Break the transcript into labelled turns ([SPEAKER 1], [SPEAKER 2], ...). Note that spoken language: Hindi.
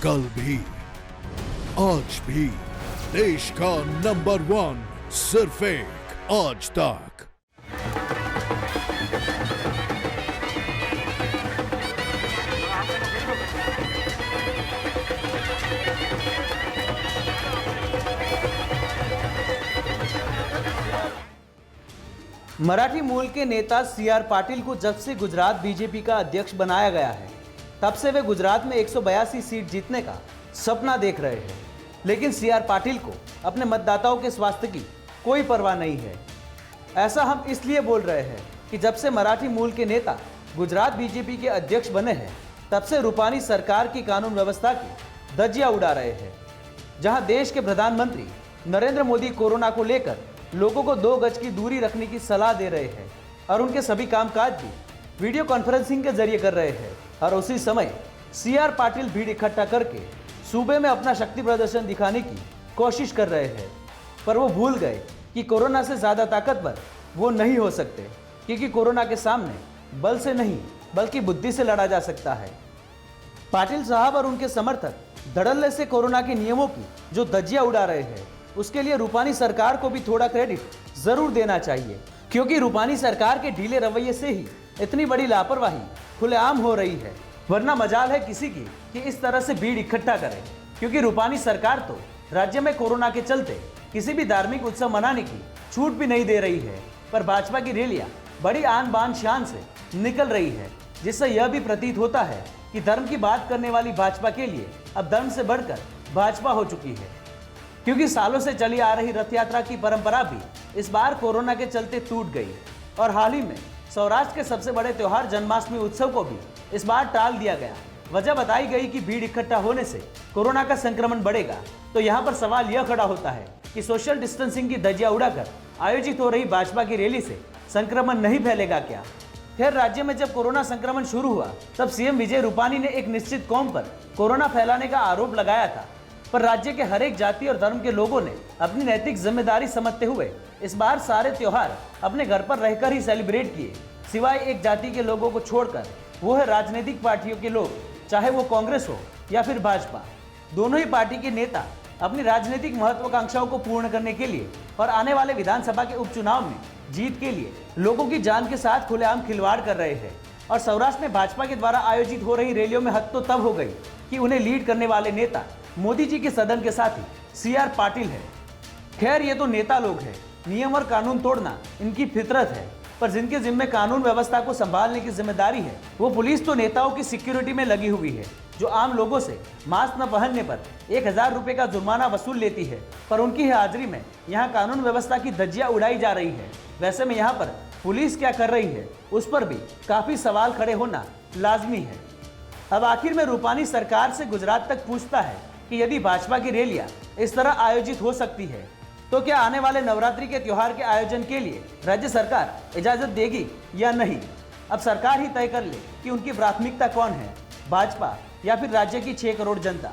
[SPEAKER 1] कल भी आज भी देश का नंबर 1 सिर्फ एक आज तक।
[SPEAKER 2] मराठी मूल के नेता सीआर पाटिल को जब से गुजरात बीजेपी का अध्यक्ष बनाया गया है, तब से वे गुजरात में 182 सीट जीतने का सपना देख रहे हैं। लेकिन सीआर पाटिल को अपने मतदाताओं के स्वास्थ्य की कोई परवाह नहीं है। ऐसा हम इसलिए बोल रहे हैं कि जब से मराठी मूल के नेता गुजरात बीजेपी के अध्यक्ष बने हैं, तब से रूपानी सरकार की कानून व्यवस्था की धज्जियां उड़ा रहे हैं। जहां देश के प्रधानमंत्री नरेंद्र मोदी कोरोना को लेकर लोगों को 2 गज की दूरी रखने की सलाह दे रहे हैं और उनके सभी कामकाज भी वीडियो कॉन्फ्रेंसिंग के जरिए कर रहे हैं, और उसी समय सीआर पाटिल भीड़ इकट्ठा करके सूबे में अपना शक्ति प्रदर्शन दिखाने की कोशिश कर रहे हैं। पर वो भूल गए कि कोरोना से ज़्यादा ताकतवर वो नहीं हो सकते, क्योंकि कोरोना के सामने बल से नहीं बल्कि बुद्धि से लड़ा जा सकता है। पाटिल साहब और उनके समर्थक धड़ल्ले से कोरोना के नियमों की जो धज्जियां उड़ा रहे हैं, उसके लिए रूपानी सरकार को भी थोड़ा क्रेडिट जरूर देना चाहिए, क्योंकि रूपानी सरकार के ढीले रवैये से ही इतनी बड़ी लापरवाही खुलेआम हो रही है। वरना मजाल है किसी की कि इस तरह से भीड़ इकट्ठा करे, क्योंकि रूपानी सरकार तो राज्य में कोरोना के चलते किसी भी धार्मिक उत्सव मनाने की छूट भी नहीं दे रही है। पर भाजपा की रैलियां बड़ी आन बान शान से निकल रही है, जिससे यह भी प्रतीत होता है कि धर्म की बात करने वाली भाजपा के लिए अब धर्म से बढ़कर भाजपा हो चुकी है। क्योंकि सालों से चली आ रही रथ यात्रा की परंपरा भी इस बार कोरोना के चलते टूट गई, और हाल ही में सौराष्ट्र के सबसे बड़े त्योहार जन्माष्टमी उत्सव को भी इस बार टाल दिया गया। वजह बताई गई कि भीड़ इकट्ठा होने से कोरोना का संक्रमण बढ़ेगा। तो यहाँ पर सवाल यह खड़ा होता है कि सोशल डिस्टेंसिंग की धज्जियां उड़ाकर आयोजित हो रही भाजपा की रैली से संक्रमण नहीं फैलेगा क्या? खैर, राज्य में जब कोरोना संक्रमण शुरू हुआ, तब सीएम विजय रूपानी ने एक निश्चित कौम पर कोरोना फैलाने का आरोप लगाया था। पर राज्य के हर एक जाति और धर्म के लोगों ने अपनी नैतिक जिम्मेदारी समझते हुए इस बार सारे त्योहार अपने घर पर रहकर ही सेलिब्रेट किए, सिवाय एक जाति के लोगों को छोड़कर, वो है राजनीतिक पार्टियों के लोग, चाहे वो कांग्रेस हो या फिर भाजपा। दोनों ही पार्टी के नेता अपनी राजनीतिक महत्वाकांक्षाओं को पूर्ण करने के लिए और आने वाले विधानसभा के उपचुनाव में जीत के लिए लोगों की जान के साथ खुलेआम खिलवाड़ कर रहे हैं। और सौराष्ट्र में भाजपा के द्वारा आयोजित हो रही रैलियों में हद तो तब हो गई कि उन्हें लीड करने वाले नेता मोदी जी के सदन के साथी सीआर पाटिल है। खैर, ये तो नेता लोग हैं, नियम और कानून तोड़ना इनकी फितरत है। पर जिनके जिम्मे कानून व्यवस्था को संभालने की जिम्मेदारी है, वो पुलिस तो नेताओं की सिक्योरिटी में लगी हुई है, जो आम लोगों से मास्क न पहनने पर 1000 रुपये का जुर्माना वसूल लेती है। पर उनकी हाजिरी में यहाँ कानून व्यवस्था की धज्जियां उड़ाई जा रही है। वैसे में यहाँ पर पुलिस क्या कर रही है, उस पर भी काफी सवाल खड़े होना लाजमी है। अब आखिर में रूपानी सरकार से गुजरात तक पूछता है कि यदि भाजपा की रैलियां इस तरह आयोजित हो सकती है, तो क्या आने वाले नवरात्रि के त्योहार के आयोजन के लिए राज्य सरकार इजाजत देगी या नहीं? अब सरकार ही तय कर ले कि उनकी प्राथमिकता कौन है, भाजपा या फिर राज्य की 6 करोड़ जनता।